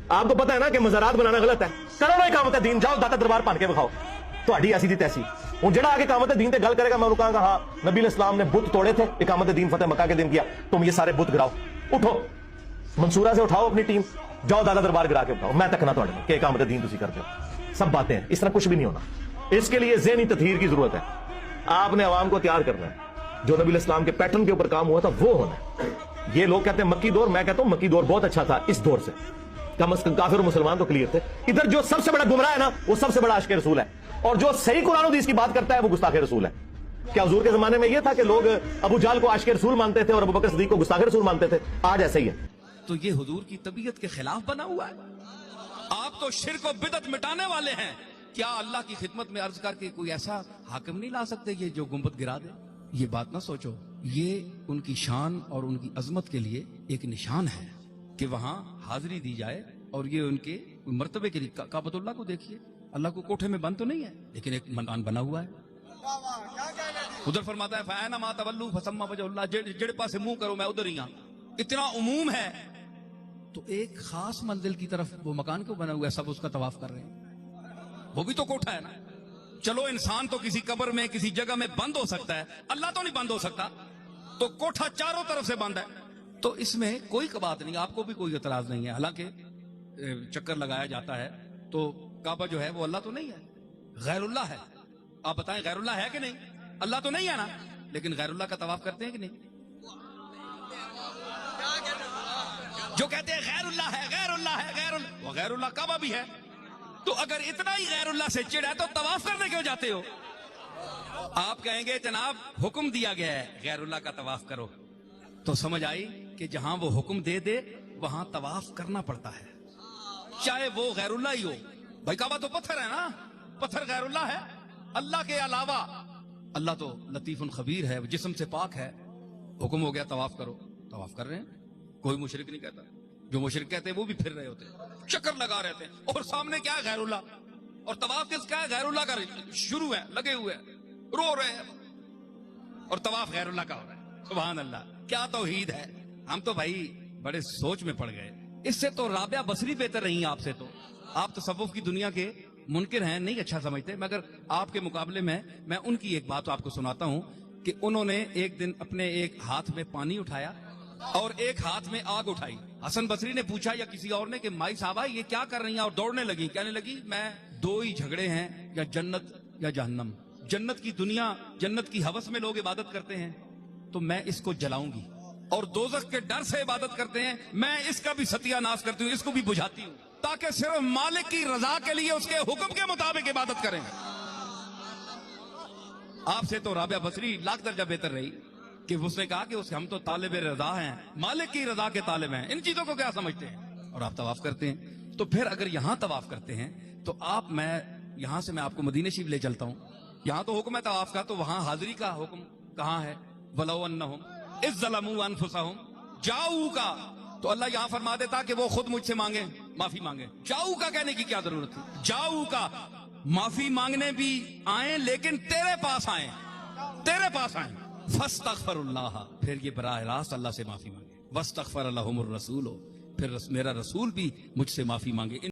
आपको पता है ना कि मज़ारात बनाना गलत है। करो ना इकामत दीन, जाओ दाता दरबार भन के विखाओ। ਤੁਹਾਡੀ ऐसी दी तैसी हूं जेड़ा आके इकामत दीन ते गल करेगा मैं कहूंगा हाँ नबी इस्लाम ने बुत तोड़े थे, इकामत दीन फतेह मक्का के दिन किया, तुम ये सारे बुत गिराओ। उठो मंसूरा से उठाओ अपनी टीम, जाओ दादा दरबार गिरा के उठाओ। मैं तकना थोड़े कि इकामत दीन तुसी करते हो। सब बातें हैं, इस तरह कुछ भी नहीं होना। इसके लिए ज़हनी तत्हीर की जरूरत है। आपने अवाम को तैयार करना है। जो नबी इस्लाम के पैटर्न के ऊपर काम हुआ था वो होना है। ये लोग कहते हैं मक्की दौर, मैं कहता हूं मक्की दौर बहुत अच्छा था। इस दौर से कम अज कम काफिर और मुसलमान तो क्लियर थे। इधर जो सबसे बड़ा गुमराह है ना वो सबसे बड़ा आशिक रसूल है, और जो सही कुरान हदीस की बात करता है वो गुस्ताखे रसूल है। क्या हुजूर के जमाने में यह था कि लोग अबू जाल को आशिक रसूल मानते थे और अबू बकर सिद्दीक को गुस्ताखे रसूल मानते थे? आज ऐसा ही है। तो ये हुजूर की तबीयत के खिलाफ बना हुआ है। आप तो शिर्क और बिदअत मिटाने वाले हैं। क्या अल्लाह की खिदमत में अर्ज करके कोई ऐसा हाकिम नहीं ला सकते ये जो गुंबद गिरा दे? ये बात ना सोचो। ये उनकी शान और उनकी अजमत के लिए एक निशान है कि वहां हाजिरी दी जाए, और ये उनके मर्तबे के लिए। काबतुल्लाह को देखिए, अल्लाह को कोठे में बंद तो नहीं है, लेकिन एक मकान बना हुआ है। उधर फरमाता है फैना मा तवल्लू फसम्मा वजहुल्लाह, जेड़े पासे मुंह करो मैं उधर ही हां। इतना उमूम है तो एक खास मंजिल की तरफ वो मकान क्यों बना हुआ है? सब उसका तवाफ कर रहे हैं, वो भी तो कोठा है ना। चलो इंसान तो किसी कब्र में किसी जगह में बंद हो सकता है, अल्लाह तो नहीं बंद हो सकता। तो कोठा चारों तरफ से बंद है, तो इसमें कोई बात नहीं, आपको भी कोई एतराज नहीं है। हालांकि चक्कर लगाया जाता है तो काबा जो है वो अल्लाह तो नहीं है, गैरुल्लाह है। आप बताएं गैरुल्लाह है कि नहीं? अल्लाह तो नहीं है ना, लेकिन गैरुल्लाह का तवाफ करते हैं कि नहीं? जो कहते हैं गैरुल्लाह है, गैरुल्लाह है, गैरुल्लाह, वो गैरुल्लाह काबा भी है। तो अगर इतना ही गैरुल्लाह से चिढ़ है तो तवाफ करने क्यों जाते हो? आप कहेंगे जनाब हुक्म दिया गया है गैरुल्लाह का तवाफ करो, तो समझ आई कि जहां वो हुक्म दे दे वहां तवाफ करना पड़ता है, चाहे वो गैरुल्लाह ही हो। भाई काबा तो पत्थर है ना, पत्थर गैरुल्लाह है। अल्लाह के अलावा, अल्लाह तो लतीफुन खबीर है, जिस्म से पाक है। हुक्म हो गया तवाफ करो, तवाफ कर रहे हैं। कोई मुशरिक नहीं कहता। जो मुशरिक कहते हैं वो भी फिर रहे होते हैं, चक्कर लगा रहे थे, और सामने क्या है गैरुल्लाह, और तवाफ किसका है? गैरुल्लाह का शुरू है, लगे हुए हैं, रो रहे हैं, और तवाफ गैरुल्लाह का हो रहा है। सुभान अल्लाह, क्या तौहीद है। हम तो भाई बड़े सोच में पड़ गए। इससे तो राबिया बसरी बेहतर रही आपसे। तो आप तसव्वुफ की दुनिया के मुनकिर हैं, नहीं अच्छा समझते, मगर आपके मुकाबले में मैं उनकी एक बात आपको सुनाता हूं कि उन्होंने एक दिन अपने एक हाथ में पानी उठाया और एक हाथ में आग उठाई। हसन बसरी ने पूछा या किसी और ने कि माई साहबा ये क्या कर रही हैं? और दौड़ने लगी, कहने लगी मैं दो ही झगड़े हैं, या जन्नत या जहन्नम। जन्नत की दुनिया, जन्नत की हवस में लोग इबादत करते हैं तो मैं इसको जलाऊंगी, और दोज़ख के डर से इबादत करते हैं, मैं इसका भी सत्यानाश करती हूँ, इसको भी बुझाती हूँ, ताकि सिर्फ मालिक की रजा के लिए उसके हुक्म के मुताबिक इबादत करें। आपसे तो राबिया बसरी लाख दर्जा बेहतर रही कि उसने कहा कि हम तो तालिब रजा हैं, मालिक की रजा के तालिब हैं, इन चीजों को क्या समझते हैं? और आप तवाफ करते हैं। तो फिर अगर यहां तवाफ करते हैं तो आप, मैं यहां से मैं आपको मदीने शरीफ ले चलता हूं। यहां तो हुक्म है तवाफ का, तो वहां हाजिरी का हुक्म कहां है? वलौ अन्नहुम इज़ ज़लमू अनफुसहुम जाऊ का, तो अल्लाह यहां फरमा देता कि वो खुद मुझसे मांगे, माफी मांगे। जाऊ का कहने की क्या जरूरत थी? जाऊ का माफी मांगने भी आए, लेकिन तेरे पास आए, तेरे पास आए। फस्तगफिरुल्लाह, फिर ये बराह रास्त अल्लाह से माफी मांगे। वस्तगफर लहुमुर रसूल, फिर मेरा रसूल भी मुझसे माफी मांगे।